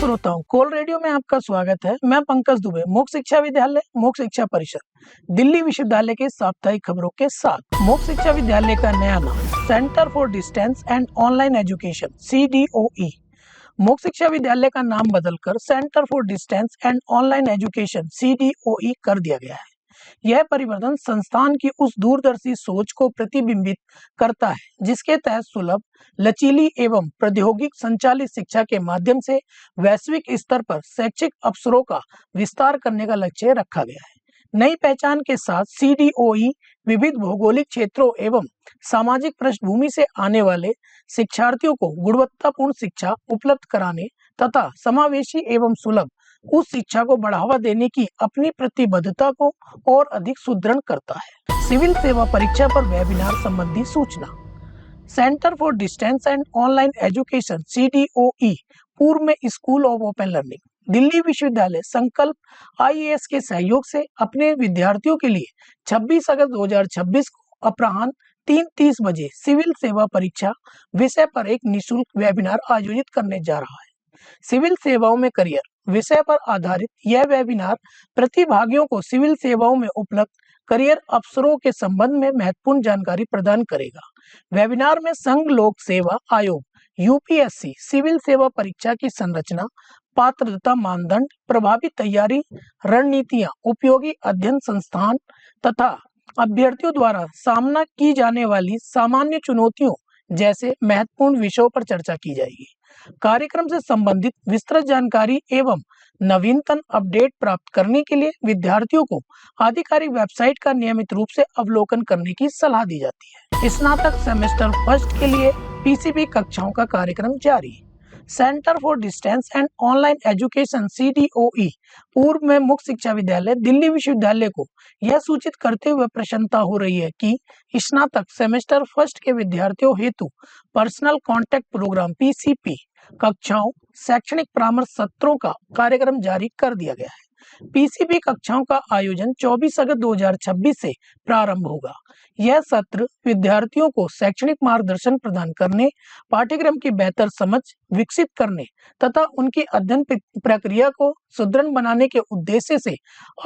श्रोताओं, कोल रेडियो में आपका स्वागत है। मैं पंकज दुबे, मुख्य शिक्षा विद्यालय, मुख्य शिक्षा परिषद दिल्ली विश्वविद्यालय के साप्ताहिक खबरों के साथ। मुख्य शिक्षा विद्यालय का नया नाम centre for distance and online education CDOE। मुख्य शिक्षा विद्यालय का नाम बदलकर centre for distance and online education CDOE कर दिया गया है। यह परिवर्तन संस्थान की उस दूरदर्शी सोच को प्रतिबिंबित करता है जिसके तहत सुलभ, लचीली एवं प्रौद्योगिक संचालित शिक्षा के माध्यम से वैश्विक स्तर पर शैक्षिक अवसरों का विस्तार करने का लक्ष्य रखा गया है। नई पहचान के साथ CDOE विविध भौगोलिक क्षेत्रों एवं सामाजिक पृष्ठभूमि से आने वाले शिक्षार्थियों को गुणवत्तापूर्ण शिक्षा उपलब्ध कराने तथा समावेशी एवं सुलभ उस शिक्षा को बढ़ावा देने की अपनी प्रतिबद्धता को और अधिक सुदृढ़ करता है। सिविल सेवा परीक्षा पर वेबिनार संबंधी सूचना। Centre for distance and online education CDOE पूर्व में school of open learning Delhi विश्वविद्यालय संकल्प IAS के सहयोग से अपने विद्यार्थियों के लिए 26 अगस्त 2026 को अपराह्न 3:30 बजे सिविल सेवा परीक्षा विषय पर एक निःशुल्क वेबिनार आयोजित करने जा रहा है। सिविल सेवाओं में करियर विषय पर आधारित यह वेबिनार प्रतिभागियों को सिविल सेवाओं में उपलब्ध करियर अवसरों के संबंध में महत्वपूर्ण जानकारी प्रदान करेगा। वेबिनार में संघ लोक सेवा आयोग UPSC सिविल सेवा परीक्षा की संरचना, पात्रता मानदंड, प्रभावी तैयारी रणनीतियां, उपयोगी अध्ययन संस्थान तथा अभ्यर्थियों द्वारा सामना की जाने वाली सामान्य चुनौतियों जैसे महत्वपूर्ण विषयों पर चर्चा की जाएगी। कार्यक्रम से संबंधित विस्तृत जानकारी एवं नवीनतम अपडेट प्राप्त करने के लिए विद्यार्थियों को आधिकारिक वेबसाइट का नियमित रूप से अवलोकन करने की सलाह दी जाती है। स्नातक सेमेस्टर फर्स्ट के लिए PCB कक्षाओं का कार्यक्रम जारी। Centre for distance and online education CDOE पूर्व में मुख्य शिक्षा विद्यालय दिल्ली विश्वविद्यालय को यह सूचित करते हुए प्रसन्नता हो रही है कि स्नातक सेमेस्टर फर्स्ट के विद्यार्थियों हेतु पर्सनल कॉन्टैक्ट प्रोग्राम PCP कक्षाओं, शैक्षणिक परामर्श सत्रों का कार्यक्रम जारी कर दिया गया है। PCP कक्षाओं का आयोजन 24 अगस्त 2026 से प्रारंभ होगा। यह सत्र विद्यार्थियों को शैक्षणिक मार्गदर्शन प्रदान करने, पाठ्यक्रम की बेहतर समझ विकसित करने तथा उनकी अध्ययन प्रक्रिया को सुदृढ़ बनाने के उद्देश्य से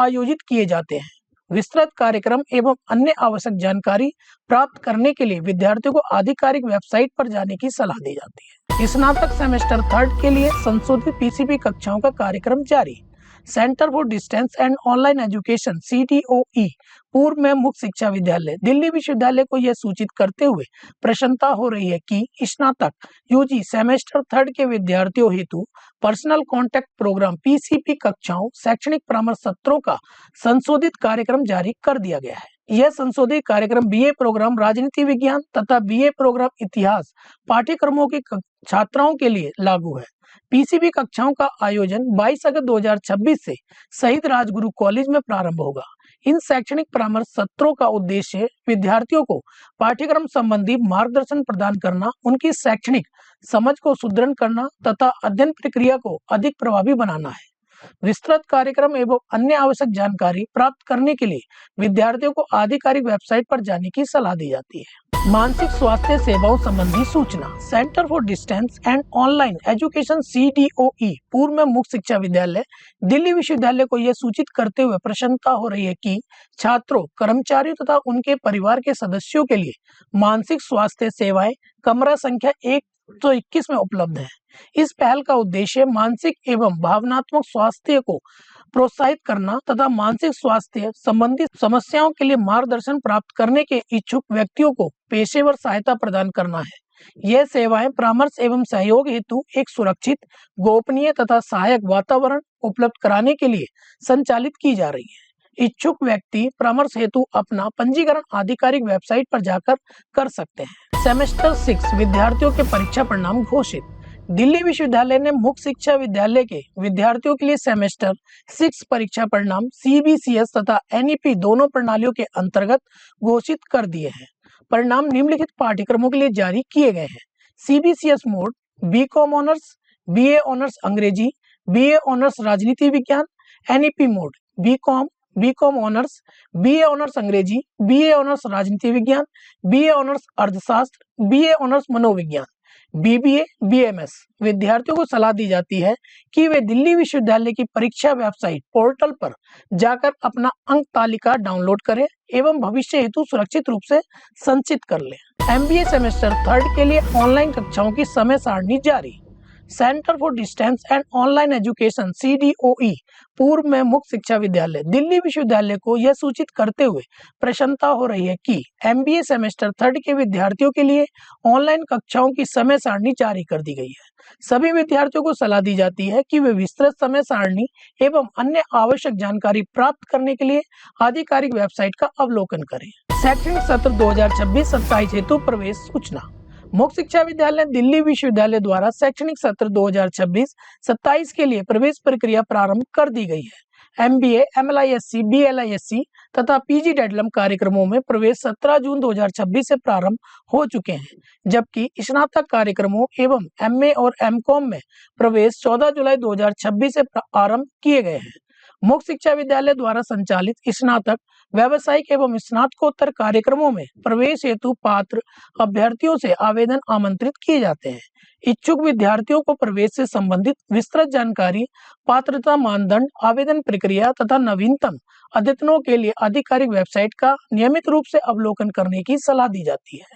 आयोजित किए जाते हैं। विस्तृत कार्यक्रम एवं अन्य आवश्यक जानकारी प्राप्त करने के लिए विद्यार्थियों को आधिकारिक वेबसाइट पर जाने की सलाह दी जाती है। स्नातक सेमेस्टर थर्ड के लिए संशोधित PCP कक्षाओं का कार्यक्रम जारी। Centre for distance and online education CDOE पूर्व में मुख्य शिक्षा विद्यालय दिल्ली विश्वविद्यालय को यह सूचित करते हुए प्रसन्नता हो रही है कि स्नातक UG सेमेस्टर थर्ड के विद्यार्थियों हेतु पर्सनल कॉन्टैक्ट प्रोग्राम PCP कक्षाओं, शैक्षणिक परामर्श सत्रों का संशोधित कार्यक्रम जारी कर दिया गया है। यह संशोधित कार्यक्रम BA प्रोग्राम राजनीति विज्ञान तथा BA प्रोग्राम इतिहास पाठ्यक्रमों के छात्राओं के लिए लागू है। PCP कक्षाओं का आयोजन 22 अगस्त 2026 से शहीद राजगुरु कॉलेज में प्रारंभ होगा। इन शैक्षणिक परामर्श सत्रों का उद्देश्य विद्यार्थियों को पाठ्यक्रम संबंधी मार्गदर्शन प्रदान करना, उनकी शैक्षणिक समझ को सुदृढ़ करना तथा अध्ययन प्रक्रिया को अधिक प्रभावी बनाना है। विस्तृत कार्यक्रम एवं अन्य आवश्यक जानकारी प्राप्त करने के लिए विद्यार्थियों को आधिकारिक वेबसाइट पर जाने की सलाह दी जाती है। मानसिक स्वास्थ्य सेवाओं संबंधी सूचना। Centre for distance and online education CDOE पूर्व में मुख्य शिक्षा विद्यालय दिल्ली विश्वविद्यालय को यह सूचित करते हुए प्रसन्नता हो रही है कि छात्रों, कर्मचारियों तथा उनके परिवार के सदस्यों के लिए मानसिक स्वास्थ्य सेवाएं कमरा संख्या 121 में उपलब्ध है। इस पहल का उद्देश्य मानसिक एवं भावनात्मक स्वास्थ्य को प्रोत्साहित करना तथा मानसिक स्वास्थ्य संबंधी समस्याओं के लिए मार्गदर्शन प्राप्त करने के इच्छुक व्यक्तियों को पेशेवर सहायता प्रदान करना है। यह सेवाएं परामर्श एवं सहयोग हेतु एक सुरक्षित, गोपनीय तथा सहायक वातावरण उपलब्ध कराने के लिए संचालित की जा रही है। इच्छुक व्यक्ति परामर्श हेतु अपना पंजीकरण आधिकारिक वेबसाइट पर जाकर कर सकते हैं। सेमेस्टर 6 विद्यार्थियों के परीक्षा परिणाम घोषित। दिल्ली विश्वविद्यालय ने मुख्य शिक्षा विद्यालय के विद्यार्थियों के लिए सेमेस्टर 6 परीक्षा परिणाम CBCS तथा NEP दोनों प्रणालियों के अंतर्गत घोषित कर दिए हैं। परिणाम निम्नलिखित पाठ्यक्रमों के लिए जारी किए गए हैं। CBCS mode BCom honours, BA honours अंग्रेजी, BA ऑनर्स राजनीति विज्ञान। NEP mode BCom honours, BA honours अंग्रेजी, BA ऑनर्स राजनीति विज्ञान, BA ऑनर्स अर्थशास्त्र, BA ऑनर्स मनोविज्ञान। बीबीए, बीएमएस विद्यार्थियों को सलाह दी जाती है कि वे दिल्ली विश्वविद्यालय की परीक्षा वेबसाइट पोर्टल पर जाकर अपना अंक तालिका डाउनलोड करें एवं भविष्य हेतु सुरक्षित रूप से संचित कर लें। एमबीए सेमेस्टर 3 के लिए ऑनलाइन कक्षाओं की समय सारणी जारी। Centre for distance and online education CDOE पूर्व में मुक्त शिक्षा विद्यालय दिल्ली विश्वविद्यालय को यह सूचित करते हुए प्रसन्नता हो रही है कि MBA सेमेस्टर 3 के विद्यार्थियों के लिए ऑनलाइन कक्षाओं की समय सारणी जारी कर दी गई है। सभी विद्यार्थियों को सलाह दी जाती है कि वे विस्तृत समय सारणी एवं अन्य आवश्यक जानकारी प्राप्त करने के लिए आधिकारिक वेबसाइट का अवलोकन करें। शैक्षणिक सत्र 2026-27 हेतु प्रवेश सूचना। मुक्त शिक्षा विद्यालय दिल्ली विश्वविद्यालय द्वारा शैक्षणिक सत्र 2026-27 के लिए प्रवेश प्रक्रिया प्रारंभ कर दी गई है। MBA, MLISC, BLISC तथा PG डेडलम कार्यक्रमों में प्रवेश 17 जून 2026 से प्रारंभ हो चुके हैं, जबकि स्नातक कार्यक्रमों एवं MA और MCOM में प्रवेश 14 जुलाई 2026 से प्रारंभ किए गए हैं। मुक्त शिक्षा विद्यालय द्वारा संचालित स्नातक, व्यावसायिक एवं स्नातकोत्तर कार्यक्रमों में प्रवेश हेतु पात्र अभ्यर्थियों से आवेदन आमंत्रित किए जाते हैं। इच्छुक विद्यार्थियों को प्रवेश से संबंधित विस्तृत जानकारी, पात्रता मानदंड, आवेदन प्रक्रिया तथा नवीनतम अद्यतनों के लिए आधिकारिक वेबसाइट का नियमित रूप से अवलोकन करने की सलाह दी जाती है।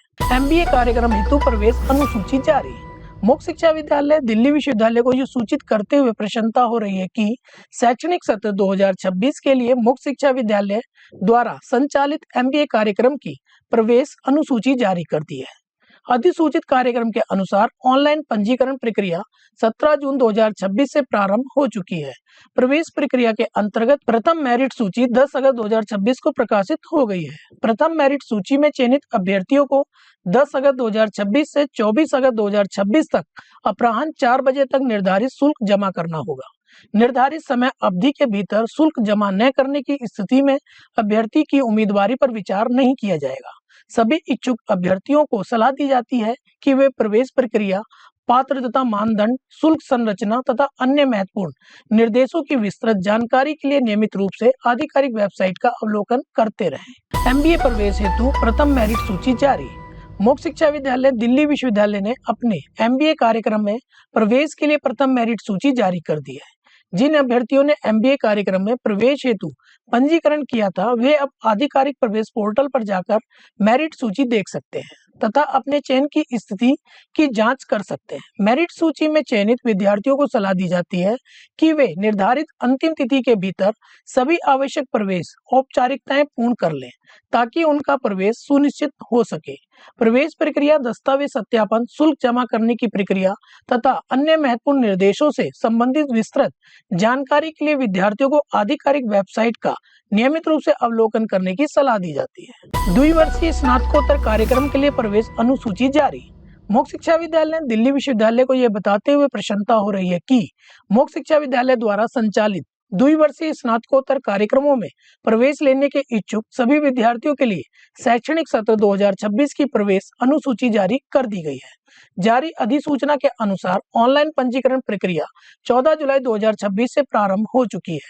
MBA कार्यक्रम हेतु प्रवेश अनुसूची जारी। मुक्त शिक्षा विद्यालय दिल्ली विश्वविद्यालय को यह सूचित करते हुए प्रसन्नता हो रही है कि शैक्षणिक सत्र 2026 के लिए मुक्त शिक्षा विद्यालय द्वारा संचालित MBA कार्यक्रम की प्रवेश अनुसूची जारी कर दी है। अधिसूचित कार्यक्रम के अनुसार ऑनलाइन पंजीकरण प्रक्रिया 17 जून 2026 से प्रारंभ हो चुकी है। प्रवेश प्रक्रिया के अंतर्गत प्रथम मेरिट सूची 10 अगस्त 2026 को प्रकाशित हो गई है। प्रथम मेरिट सूची में चयनित अभ्यर्थियों को 10 अगस्त 2026 से 24 अगस्त 2026 तक अपराह्न 4 बजे तक निर्धारित शुल्क जमा करना होगा। निर्धारित समय अवधि के भीतर शुल्क जमा न करने की स्थिति में अभ्यर्थी की उम्मीदवारी पर विचार नहीं किया जाएगा। सभी इच्छुक अभ्यर्थियों को सलाह दी जाती है कि वे प्रवेश प्रक्रिया, पात्रता मानदंड, शुल्क संरचना तथा अन्य महत्वपूर्ण निर्देशों की विस्तृत जानकारी के लिए नियमित रूप से आधिकारिक वेबसाइट का अवलोकन करते रहें। MBA प्रवेश हेतु प्रथम मेरिट सूची जारी। मुक्त शिक्षा विद्यालय दिल्ली विश्वविद्यालय ने अपने MBA कार्यक्रम में प्रवेश के लिए प्रथम मेरिट सूची जारी कर दी है। जिन अभ्यर्थियों ने MBA कार्यक्रम में प्रवेश हेतु पंजीकरण किया था, वे अब आधिकारिक प्रवेश पोर्टल पर जाकर मेरिट सूची देख सकते हैं तथा अपने चयन की स्थिति की जांच कर सकते हैं। मेरिट सूची में चयनित विद्यार्थियों को सलाह दी जाती है कि वे निर्धारित अंतिम तिथि के भीतर सभी आवश्यक प्रवेश औपचारिकताएं पूर्ण कर लें ताकि उनका प्रवेश सुनिश्चित हो सके। प्रवेश प्रक्रिया, दस्तावेज सत्यापन, शुल्क जमा करने की प्रक्रिया तथा अन्य महत्वपूर्ण निर्देशों से संबंधित विस्तृत जानकारी के लिए विद्यार्थियों को आधिकारिक वेबसाइट का नियमित रूप से अवलोकन करने की सलाह दी जाती है। द्विवर्षीय स्नातकोत्तर कार्यक्रम के लिए प्रवेश अनुसूची जारी। मुक्त शिक्षा विद्यालय दिल्ली विश्वविद्यालय को यह बताते हुए प्रसन्नता हो रही है कि मुक्त शिक्षा विद्यालय द्वारा संचालित द्विवर्षीय स्नातकोत्तर कार्यक्रमों में प्रवेश लेने के इच्छुक सभी विद्यार्थियों के लिए शैक्षणिक सत्र 2026 की प्रवेश अनुसूची जारी कर दी गई है। जारी अधिसूचना के अनुसार ऑनलाइन पंजीकरण प्रक्रिया 14 जुलाई 2026 से प्रारंभ हो चुकी है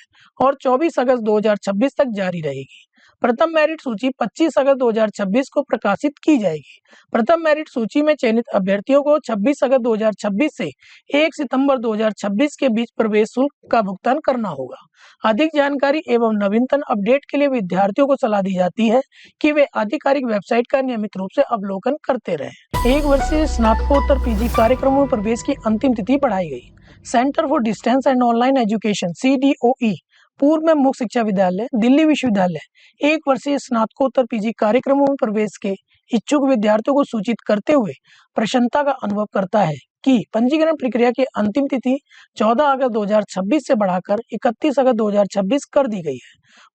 और 24 अगस्त 2026 तक जारी रहेगी। प्रथम मेरिट सूची 25 अगस्त 2026 को प्रकाशित की जाएगी। प्रथम मेरिट सूची में चयनित अभ्यर्थियों को 26 अगस्त 2026 से 1 सितंबर 2026 के बीच प्रवेश शुल्क का भुगतान करना होगा। अधिक जानकारी एवं नवीनतम अपडेट के लिए विद्यार्थियों को सलाह दी जाती है कि वे आधिकारिक वेबसाइट का नियमित रूप से अवलोकन करते रहें। 1 वर्षीय स्नातकोत्तर PG कार्यक्रमों में प्रवेश की अंतिम तिथि बढ़ाई गई। Centre for distance and online education CDOE पूर्व में मुक्त शिक्षा विद्यालय दिल्ली विश्वविद्यालय 1 वर्षीय स्नातकोत्तर PG कार्यक्रमों में प्रवेश के इच्छुक विद्यार्थियों को सूचित करते हुए प्रसन्नता का अनुभव करता है कि पंजीकरण प्रक्रिया की अंतिम तिथि 14 अगस्त 2026 से बढ़ाकर 31 अगस्त 2026 कर दी गई है।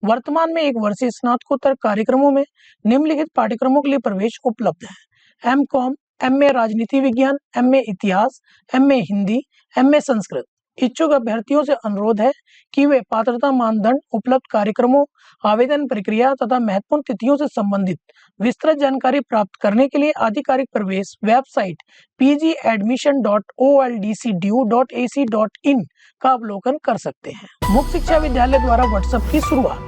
वर्तमान में 1 वर्षीय स्नातकोत्तर कार्यक्रमों में निम्नलिखित पाठ्यक्रमों के लिए प्रवेश उपलब्ध है। MCOM, MA राजनीति विज्ञान, MA इतिहास, MA हिंदी, MA संस्कृत। इच्छुक अभ्यर्थियों से अनुरोध है कि वे पात्रता मानदंड, उपलब्ध कार्यक्रमों, आवेदन प्रक्रिया तथा महत्वपूर्ण तिथियों से संबंधित विस्तृत जानकारी प्राप्त करने के लिए आधिकारिक प्रवेश वेबसाइट pgadmission.oldcdu.ac.in का अवलोकन कर सकते हैं। मुक्त शिक्षा विद्यालय द्वारा व्हाट्सएप की शुरुआत।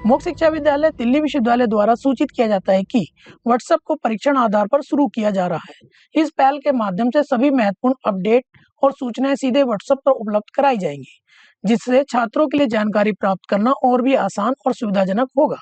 मुक्त शिक्षा विद्यालय दिल्ली विश्वविद्यालय द्वारा सूचित किया जाता है कि व्हाट्सएप को परीक्षण आधार पर शुरू किया जा रहा है। इस पहल के माध्यम से सभी महत्वपूर्ण अपडेट और सूचनाएं सीधे व्हाट्सएप पर उपलब्ध कराई जाएंगी, जिससे छात्रों के लिए जानकारी प्राप्त करना और भी आसान और सुविधाजनक होगा।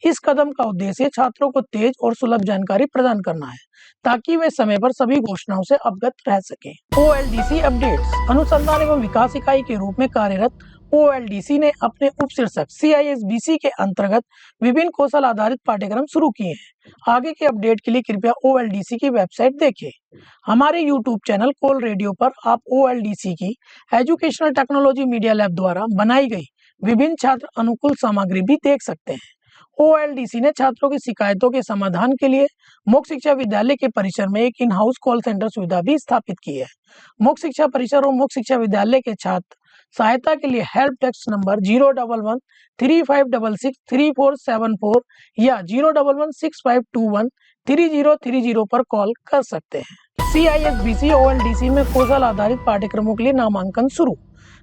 इस कदम का उद्देश्य छात्रों को तेज और सुलभ जानकारी प्रदान करना है, ताकि वे समय पर सभी घोषणाओं से अवगत रह सकें। OLDC अपडेट्स अनुसंधान एवं विकास इकाई के रूप में कार्यरत OLDC ने अपने उपशीर्षक CISBC के अंतर्गत विभिन्न कौशल आधारित पाठ्यक्रम शुरू किए हैं। आगे के अपडेट के लिए कृपया OLDC की वेबसाइट देखें। हमारे YouTube चैनल कोल रेडियो पर आप OLDC की एजुकेशनल टेक्नोलॉजी मीडिया लैब द्वारा बनाई गई विभिन्न छात्र अनुकूल सामग्री भी देख सकते हैं। OLDC ने छात्रों की शिकायतों के समाधान के लिए मुक्त शिक्षा विद्यालय के परिसर में एक इन हाउस कॉल सेंटर सुविधा भी स्थापित की है। मुक्त शिक्षा परिसर और मुक्त शिक्षा विद्यालय के छात्र सहायता के लिए हेल्प डेस्क नंबर 011-3566-3474 या 011-6521-3030 पर कॉल कर सकते हैं। CISBC OLDC में कौशल आधारित पाठ्यक्रमों के लिए नामांकन शुरू।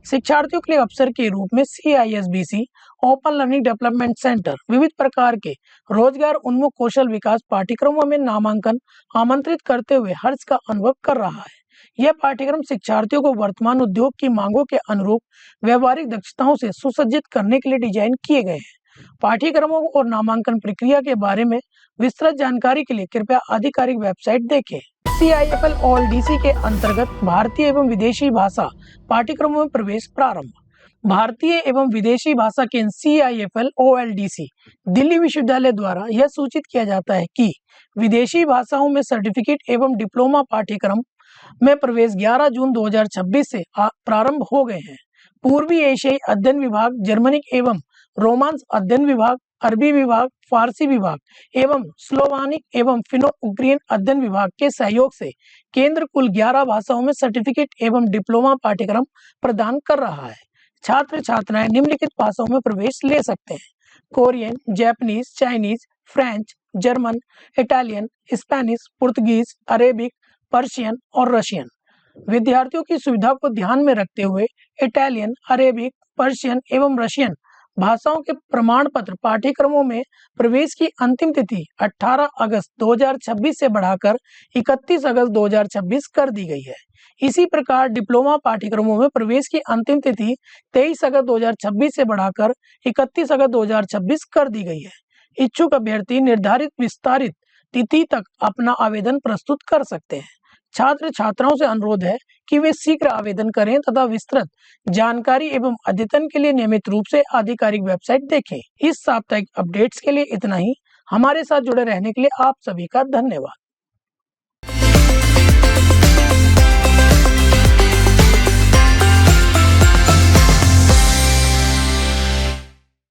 शिक्षार्थियों के लिए अवसर के रूप में CISBC open learning development centre विविध प्रकार के रोजगार उन्मुख कौशल विकास पाठ्यक्रमों में नामांकन आमंत्रित करते हुए हर्ष का अनुभव कर रहा है। यह पाठ्यक्रम शिक्षार्थियों को वर्तमान उद्योग की मांगों के अनुरूप व्यवहारिक दक्षताओं से सुसज्जित करने के लिए डिजाइन किए गए हैं। पाठ्यक्रमों और नामांकन प्रक्रिया के बारे में विस्तृत जानकारी के लिए कृपया आधिकारिक वेबसाइट देखें। CIFL OLDC के अंतर्गत भारतीय एवं विदेशी भाषा पाठ्यक्रमों में प्रवेश प्रारंभ। भारतीय एवं विदेशी भाषा केंद्र CIFL OLDC दिल्ली विश्वविद्यालय द्वारा यह सूचित किया जाता है कि विदेशी भाषाओं में सर्टिफिकेट एवं डिप्लोमा पाठ्यक्रम में प्रवेश 11 जून 2026 से प्रारंभ हो गए हैं। पूर्वी एशियाई अध्ययन विभाग, जर्मनिक एवं रोमांस अध्ययन विभाग, अरबी विभाग, फारसी विभाग एवं स्लोवानिक एवं फिनो-उग्रियन अध्ययन विभाग के सहयोग से केंद्र कुल 11 भाषाओं में सर्टिफिकेट एवं डिप्लोमा पाठ्यक्रम प्रदान कर रहा है। छात्र छात्राएं निम्नलिखित भाषाओं में प्रवेश ले सकते हैं: Korean, Japanese, Chinese, French, German, Italian, Spanish, Portuguese, Arabic, Persian और रशियन। विद्यार्थियों की सुविधा को ध्यान में रखते हुए इटालियन, अरेबिक, पर्शियन एवं रशियन भाषाओं के प्रमाण पत्र पाठ्यक्रमों में प्रवेश की अंतिम तिथि 18 अगस्त 2026 से बढ़ाकर 31 अगस्त 2026 कर दी गई है। इसी प्रकार डिप्लोमा पाठ्यक्रमों में प्रवेश की अंतिम तिथि 23 अगस्त 2026 से बढ़ाकर 31 अगस्त 2026 कर दी गई है। इच्छुक अभ्यर्थी निर्धारित विस्तारित तिथि तक अपना आवेदन प्रस्तुत कर सकते हैं। छात्र छात्राओं से अनुरोध है कि वे शीघ्र आवेदन करें तथा विस्तृत जानकारी एवं अद्यतन के लिए नियमित रूप से आधिकारिक वेबसाइट देखें। इस साप्ताहिक अपडेट्स के लिए इतना ही। हमारे साथ जुड़े रहने के लिए आप सभी का धन्यवाद।